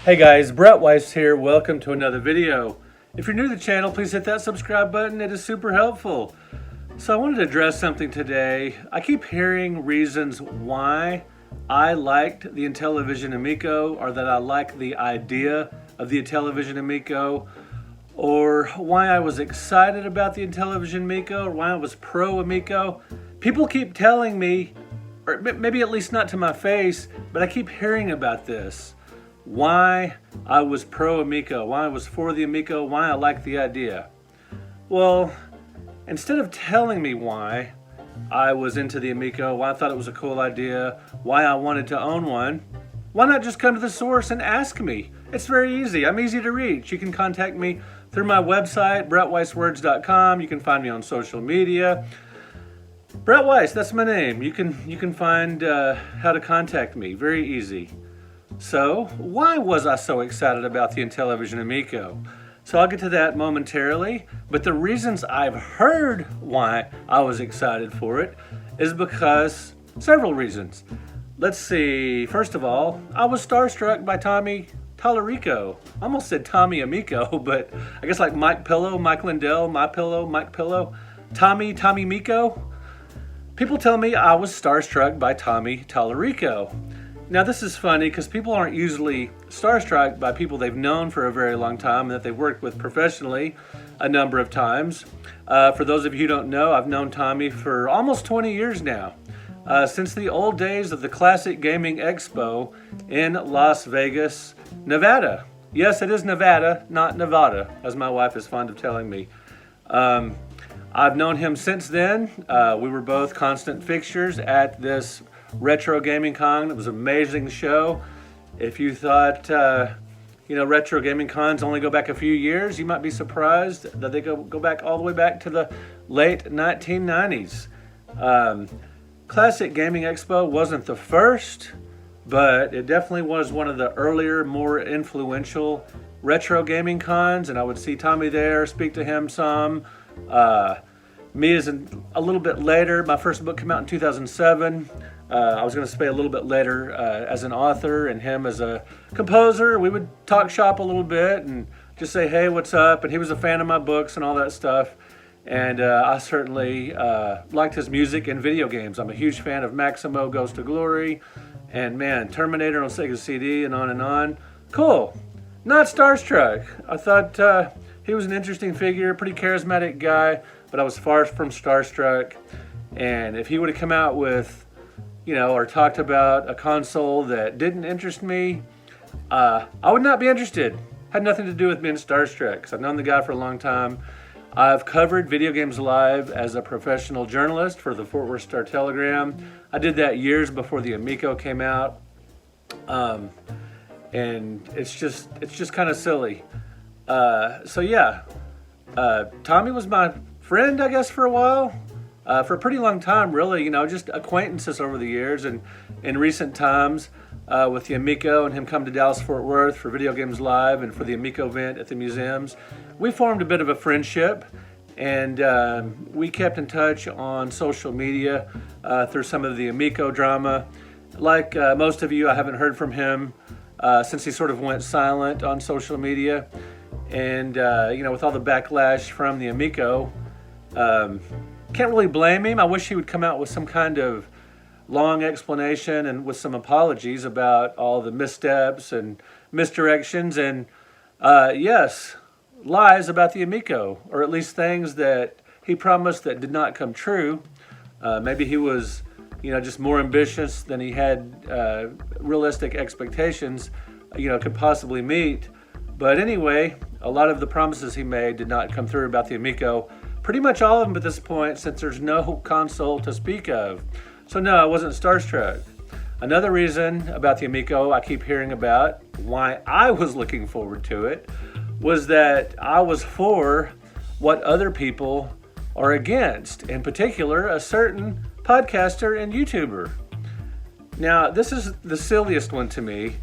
Hey guys, Weiss here. Welcome to another video. If you're new to the channel, please hit that subscribe button. It is super helpful. So I wanted to address something today. I keep hearing reasons why I liked the Intellivision Amico, or that I like the idea of the Intellivision Amico, or why I was excited about the Intellivision Amico, or why I was pro Amico. People keep telling me, or maybe at least not to my face, but I keep hearing about this. Why I was pro Amico, why I was for the Amico, why I like the idea. Well, instead of telling me why I was into the Amico, why I thought it was a cool idea, why I wanted to own one, why not just come to the source and ask me? It's very easy. I'm easy to reach. You can contact me through my website, brettweisswords.com. You can find me on social media. Brett Weiss, that's my name. You can find how to contact me. Very easy. So, why was I so excited about the Intellivision Amico? So I'll get to that momentarily, but the reasons I've heard why I was excited for it is because several reasons. Let's see, first of all, I was starstruck by Tommy Tallarico. I almost said Tommy Amico, but I guess like Mike Pillow, Mike Lindell, My Pillow, Mike Pillow, Tommy Miko. People tell me I was starstruck by Tommy Tallarico. Now this is funny because people aren't usually starstruck by people they've known for a very long time and that they've worked with professionally a number of times. For those of you who don't know, I've known Tommy for almost 20 years now, since the old days of the Classic Gaming Expo in Las Vegas, Nevada. Yes, it is Nevada, not Nevada, as my wife is fond of telling me. I've known him since then. We were both constant fixtures at this Retro Gaming Con. It was an amazing show. If you thought, Retro Gaming Cons only go back a few years, you might be surprised that they go back all the way back to the late 1990s. Classic Gaming Expo wasn't the first, but it definitely was one of the earlier, more influential retro gaming cons, and I would see Tommy there, speak to him some. Me as a little bit later. My first book came out in 2007. I was going to say a little bit later as an author and him as a composer. We would talk shop a little bit and just say, hey, what's up? And he was a fan of my books and all that stuff. And I certainly liked his music and video games. I'm a huge fan of Maximo Ghost of Glory and, man, Terminator on Sega CD and on and on. Cool. Not starstruck. I thought he was an interesting figure, pretty charismatic guy, but I was far from starstruck. And if he would have come out with, or talked about a console that didn't interest me, I would not be interested. Had nothing to do with being starstruck, because I've known the guy for a long time. I've covered video games live as a professional journalist for the Fort Worth Star-Telegram. I did that years before the Amico came out. And it's just kind of silly. Tommy was my friend, I guess, for a while. For a pretty long time, really, just acquaintances over the years, and in recent times with the Amico and him come to Dallas-Fort Worth for Video Games Live and for the Amico event at the museums, we formed a bit of a friendship, and we kept in touch on social media through some of the Amico drama. Like most of you, I haven't heard from him since he sort of went silent on social media, and with all the backlash from the Amico, can't really blame him. I wish he would come out with some kind of long explanation and with some apologies about all the missteps and misdirections and, lies about the Amico, or at least things that he promised that did not come true. Maybe he was, just more ambitious than he had realistic expectations, could possibly meet. But anyway, a lot of the promises he made did not come through about the Amico. Pretty much all of them at this point, since there's no console to speak of. So no, I wasn't starstruck. Another reason about the Amico I keep hearing about, why I was looking forward to it, was that I was for what other people are against. In particular, a certain podcaster and YouTuber. Now, this is the silliest one to me.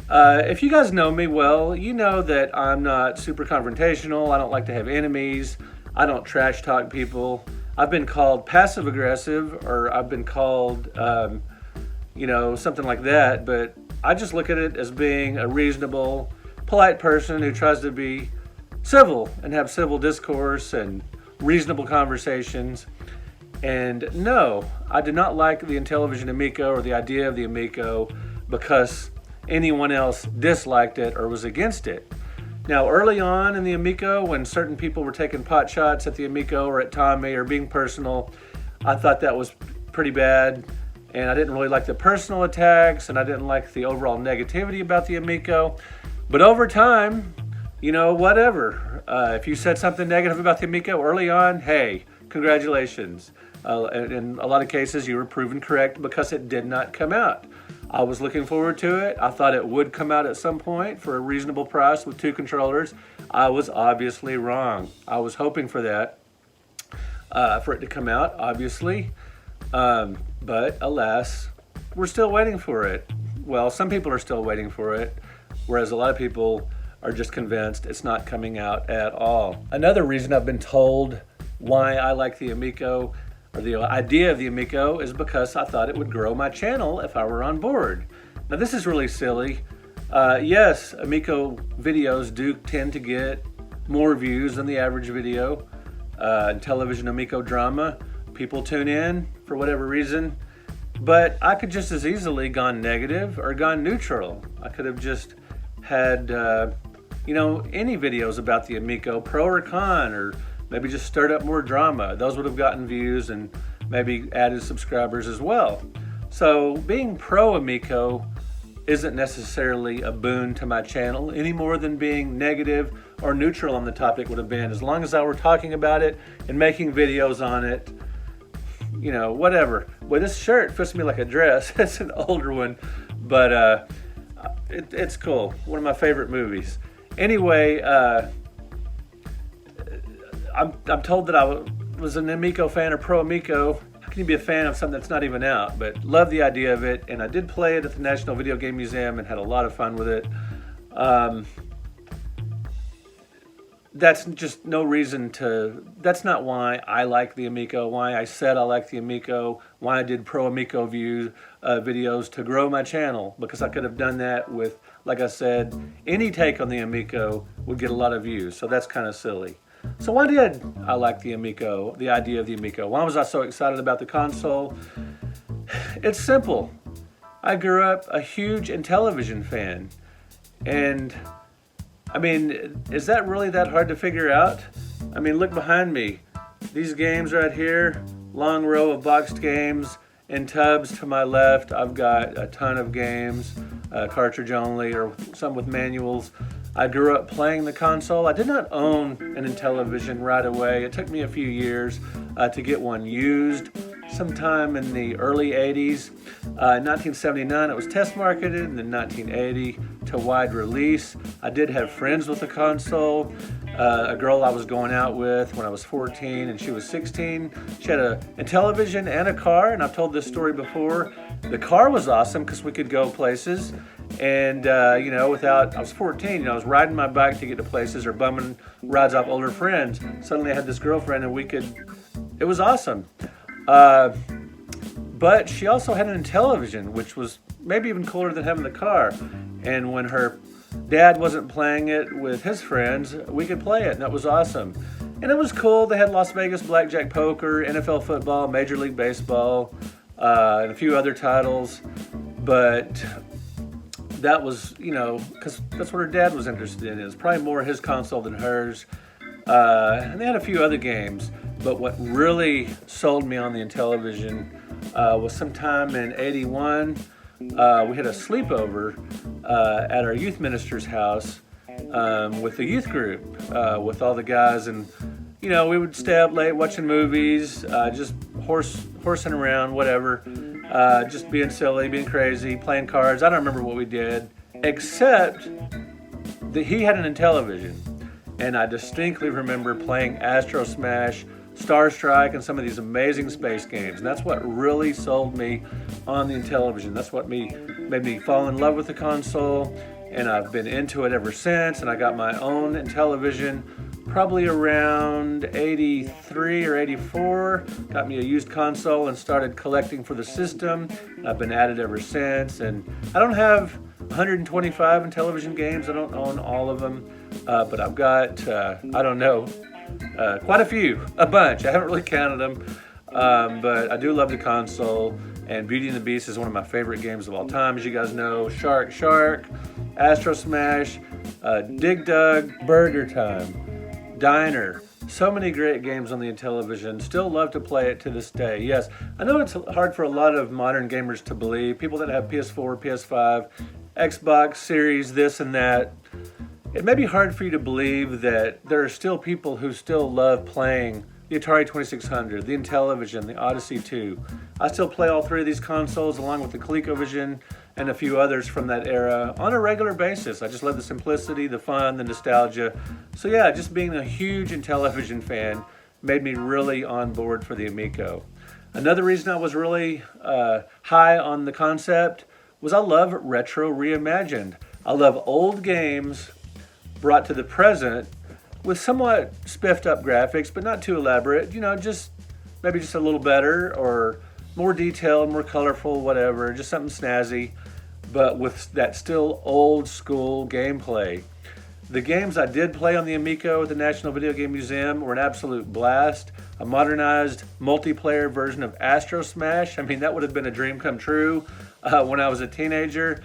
If you guys know me well, you know that I'm not super confrontational. I don't like to have enemies. I don't trash talk people. I've been called passive aggressive, or I've been called, something like that, but I just look at it as being a reasonable, polite person who tries to be civil and have civil discourse and reasonable conversations. And no, I did not like the Intellivision Amico or the idea of the Amico because anyone else disliked it or was against it. Now, early on in the Amico, when certain people were taking pot shots at the Amico or at Tommy or being personal, I thought that was pretty bad. And I didn't really like the personal attacks, and I didn't like the overall negativity about the Amico. But over time, whatever. If you said something negative about the Amico early on, hey, congratulations. In a lot of cases, you were proven correct because it did not come out. I was looking forward to it. I thought it would come out at some point for a reasonable price with 2 controllers. I was obviously wrong. I was hoping for that, for it to come out, obviously. But alas, we're still waiting for it. Well, some people are still waiting for it, whereas a lot of people are just convinced it's not coming out at all. Another reason I've been told why I like the Amico, or the idea of the Amico, is because I thought it would grow my channel if I were on board. Now this is really silly. Yes, Amico videos do tend to get more views than the average video. Intellivision Amico drama, people tune in for whatever reason, but I could just as easily gone negative or gone neutral. I could have just had, any videos about the Amico, pro or con, or maybe just stirred up more drama. Those would have gotten views and maybe added subscribers as well. So being pro Amico isn't necessarily a boon to my channel any more than being negative or neutral on the topic would have been, as long as I were talking about it and making videos on it, whatever. Well, this shirt fits me like a dress. It's an older one, but it's cool. One of my favorite movies. Anyway, I'm told that I was an Amico fan or pro Amico. How can you be a fan of something that's not even out? But love the idea of it, and I did play it at the National Video Game Museum and had a lot of fun with it. That's just no reason that's not why I like the Amico, why I said I like the Amico, why I did pro Amico videos to grow my channel, because I could have done that with, like I said, any take on the Amico would get a lot of views, so that's kind of silly. So why did I like the Amico, the idea of the Amico? Why was I so excited about the console? It's simple. I grew up a huge Intellivision fan, and I mean, is that really that hard to figure out? I mean, look behind me. These games right here, long row of boxed games. In tubs to my left, I've got a ton of games, cartridge only or some with manuals. I grew up playing the console. I did not own an Intellivision right away. It took me a few years to get one used. Sometime in the early 80s. In 1979 it was test marketed, and in 1980 to wide release. I did have friends with the console. A girl I was going out with when I was 14 and she was 16. She had a Intellivision and a car, and I've told this story before. The car was awesome because we could go places, and I was 14, I was riding my bike to get to places or bumming rides off older friends. Suddenly I had this girlfriend and it was awesome. But she also had an Intellivision, which was maybe even cooler than having the car. And when her dad wasn't playing it with his friends, we could play it, and that was awesome. And it was cool. They had Las Vegas Blackjack Poker, NFL football, Major League Baseball, and a few other titles. But that was, because that's what her dad was interested in. It was probably more his console than hers. And they had a few other games. But what really sold me on the Intellivision was sometime in '81. We had a sleepover at our youth minister's house with the youth group, with all the guys, and we would stay up late watching movies, just horsing around, whatever, just being silly, being crazy, playing cards. I don't remember what we did, except that he had an Intellivision, and I distinctly remember playing Astro Smash, Star Strike, and some of these amazing space games. And that's what really sold me on the Intellivision. That's what made me fall in love with the console, and I've been into it ever since. And I got my own Intellivision probably around 83 or 84. Got me a used console and started collecting for the system. I've been at it ever since, and I don't have 125 Intellivision games. I don't own all of them, but I've got, I don't know, quite a few, a bunch. I haven't really counted them, but I do love the console, and Beauty and the Beast is one of my favorite games of all time, as you guys know. Shark, Astro Smash, Dig Dug, Burger Time, Diner. So many great games on the Intellivision. Still love to play it to this day. Yes, I know it's hard for a lot of modern gamers to believe. People that have PS4, PS5, Xbox Series, this and that. It may be hard for you to believe that there are still people who still love playing the Atari 2600, the Intellivision, the Odyssey 2. I still play all three of these consoles along with the ColecoVision and a few others from that era on a regular basis. I just love the simplicity, the fun, the nostalgia. So yeah, just being a huge Intellivision fan made me really on board for the Amico. Another reason I was really high on the concept was I love retro reimagined. I love old games brought to the present with somewhat spiffed up graphics, but not too elaborate, you know, just maybe just a little better or more detailed, more colorful, whatever, just something snazzy, but with that still old school gameplay. The games I did play on the Amico at the National Video Game Museum were an absolute blast. A modernized multiplayer version of Astro Smash. I mean, that would have been a dream come true when I was a teenager.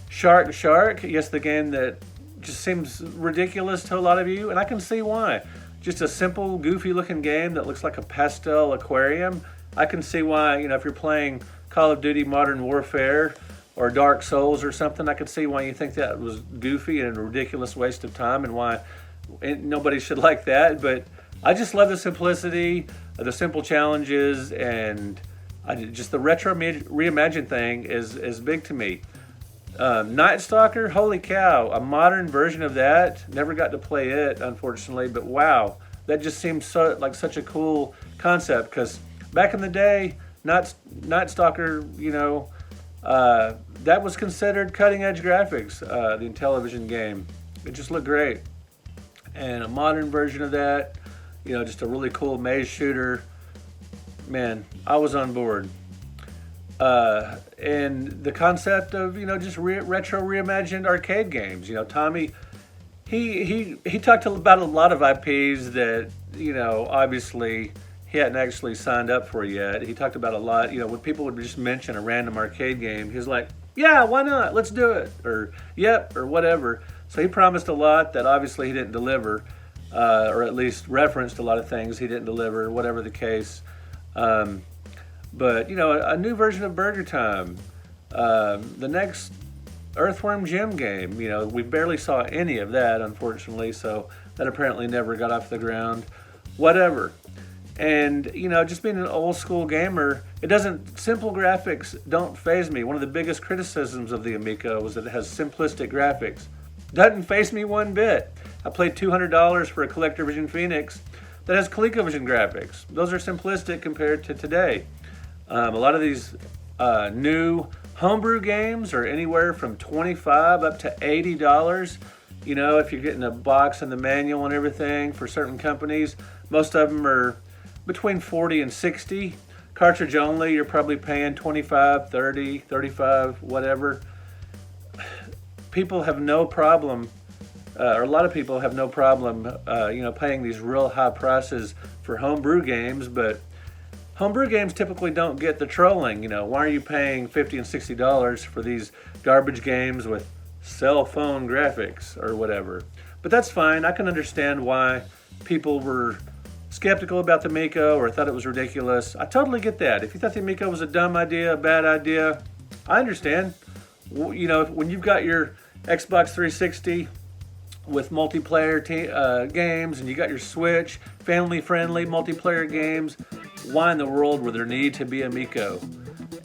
Shark, yes, the game that just seems ridiculous to a lot of you, and I can see why. Just a simple, goofy looking game that looks like a pastel aquarium. I can see why, you know, if you're playing Call of Duty Modern Warfare or Dark Souls or something, I could see why you think that was goofy and a ridiculous waste of time, and why nobody should like that. But I just love the simplicity, the simple challenges, and just the retro reimagined thing is big to me. Night Stalker, holy cow, a modern version of that. Never got to play it, unfortunately, but wow, that just seems like such a cool concept, because back in the day, Night Stalker, you know, that was considered cutting edge graphics, the Intellivision game. It just looked great. And a modern version of that, you know, just a really cool maze shooter. Man, I was on board. And the concept of, you know, just retro reimagined arcade games. You know, Tommy, he talked about a lot of IPs that, you know, obviously he hadn't actually signed up for yet. He talked about a lot, you know, when people would just mention a random arcade game, he was like, yeah, why not? Let's do it. Or, yep, or whatever. So he promised a lot that obviously he didn't deliver, or at least referenced a lot of things he didn't deliver, whatever the case. But, you know, a new version of Burger Time, the next Earthworm Jim game, you know, we barely saw any of that, unfortunately, so that apparently never got off the ground. Whatever. And, you know, just being an old school gamer, simple graphics don't faze me. One of the biggest criticisms of the Amico was that it has simplistic graphics. Doesn't faze me one bit. I paid $200 for a ColecoVision Phoenix that has ColecoVision graphics. Those are simplistic compared to today. A lot of these new homebrew games are anywhere from $25 up to $80. You know, if you're getting a box and the manual and everything for certain companies, most of them are between $40 and $60. Cartridge only, you're probably paying $25, $30, $35, whatever. People have no problem, or a lot of people have no problem, you know, paying these real high prices for homebrew games, but homebrew games typically don't get the trolling. You know, why are you paying $50 and $60 for these garbage games with cell phone graphics or whatever? But that's fine. I can understand why people were skeptical about the Amico or thought it was ridiculous. I totally get that. If you thought the Amico was a dumb idea, a bad idea, I understand. You know, when you've got your Xbox 360 with multiplayer games, and you got your Switch, family-friendly multiplayer games, why in the world would there need to be Amico?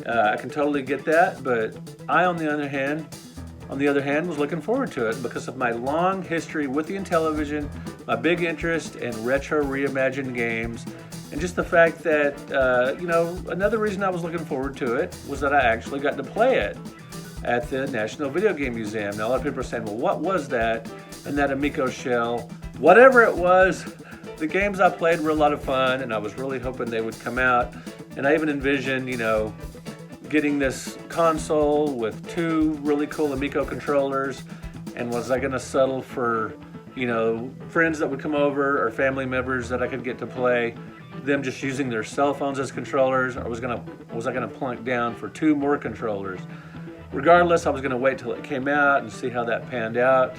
I can totally get that, but I, on the other hand, was looking forward to it because of my long history with the Intellivision, my big interest in retro reimagined games, and just the fact that, you know, another reason I was looking forward to it was that I actually got to play it at the National Video Game Museum. Now, a lot of people are saying, well, what was that in that Amico shell? Whatever it was, the games I played were a lot of fun, and I was really hoping they would come out. And I even envisioned, you know, getting this console with 2 really cool Amico controllers, and was I going to settle for, you know, friends that would come over or family members that I could get to play, them just using their cell phones as controllers, or was I gonna plunk down for 2 more controllers? Regardless, I was gonna wait till it came out and see how that panned out.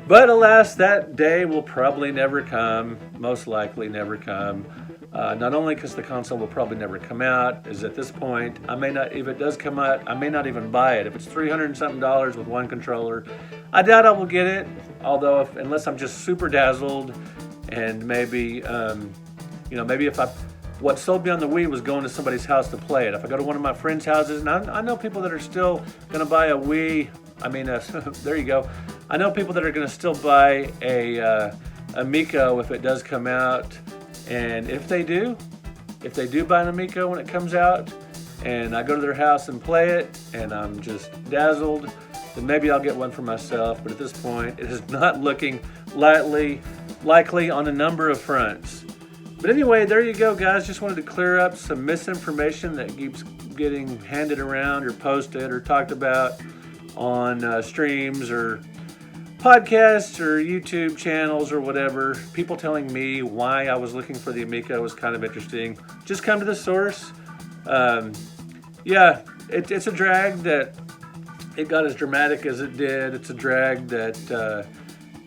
But alas, that day will probably never come, most likely never come. Not only because the console will probably never come out, is at this point, I may not, if it does come out, I may not even buy it. If it's $300 and something with 1 controller, I doubt I will get it. Although, unless I'm just super dazzled, and maybe, you know, maybe what sold me on the Wii was going to somebody's house to play it. If I go to one of my friends' houses, and I know people that are still gonna buy a Wii, there you go. I know people that are gonna still buy a Amico if it does come out. And if they do buy an Amico when it comes out, and I go to their house and play it, and I'm just dazzled, then maybe I'll get one for myself. But at this point, it is not looking likely on a number of fronts. But anyway, there you go, guys. Just wanted to clear up some misinformation that keeps getting handed around or posted or talked about on streams or podcasts or YouTube channels or whatever. People telling me why I was looking for the Amico was kind of interesting. Just come to the source. Yeah, it's a drag that it got as dramatic as it did. It's a drag that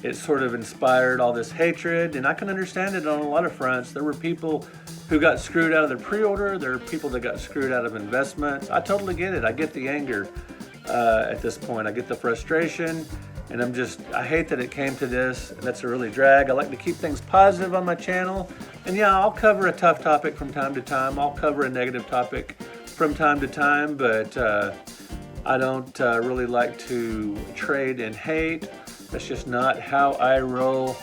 it sort of inspired all this hatred, and I can understand it on a lot of fronts. There were people who got screwed out of their pre-order. There are people that got screwed out of investments. I totally get it. I get the anger at this point. I get the frustration, and I hate that it came to this. That's a really drag. I like to keep things positive on my channel, and yeah, I'll cover a tough topic from time to time. I'll cover a negative topic from time to time, but I don't really like to trade in hate. That's just not how I roll.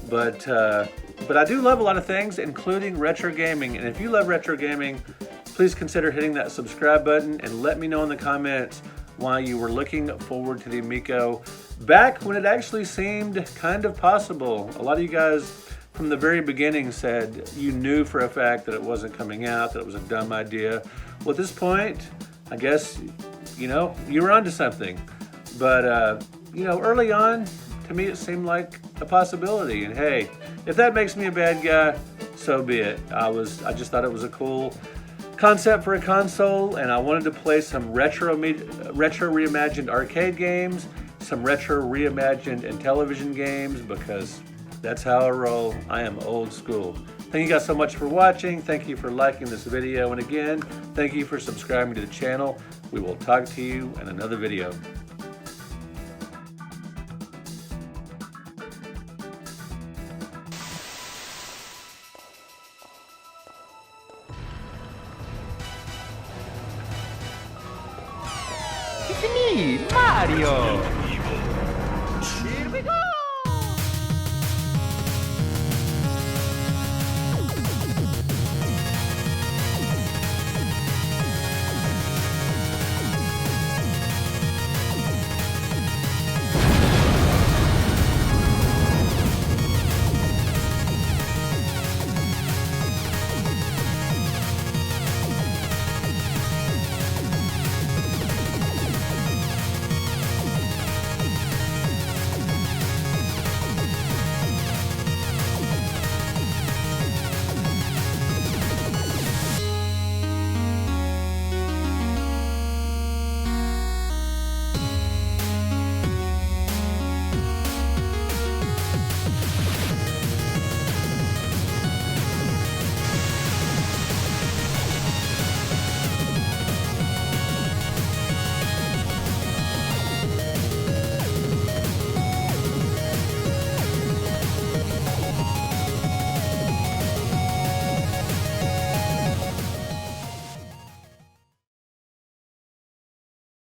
But I do love a lot of things, including retro gaming. And if you love retro gaming, please consider hitting that subscribe button and let me know in the comments why you were looking forward to the Amico back when it actually seemed kind of possible. A lot of you guys from the very beginning said you knew for a fact that it wasn't coming out, that it was a dumb idea. Well, at this point, I guess, you know, you were onto something. But, you know, early on, to me, it seemed like a possibility. And hey, if that makes me a bad guy, so be it. I just thought it was a cool concept for a console, and I wanted to play some retro reimagined arcade games, some retro reimagined Intellivision games, because that's how I roll. I am old school. Thank you guys so much for watching. Thank you for liking this video. And again, thank you for subscribing to the channel. We will talk to you in another video. It's me, Mario!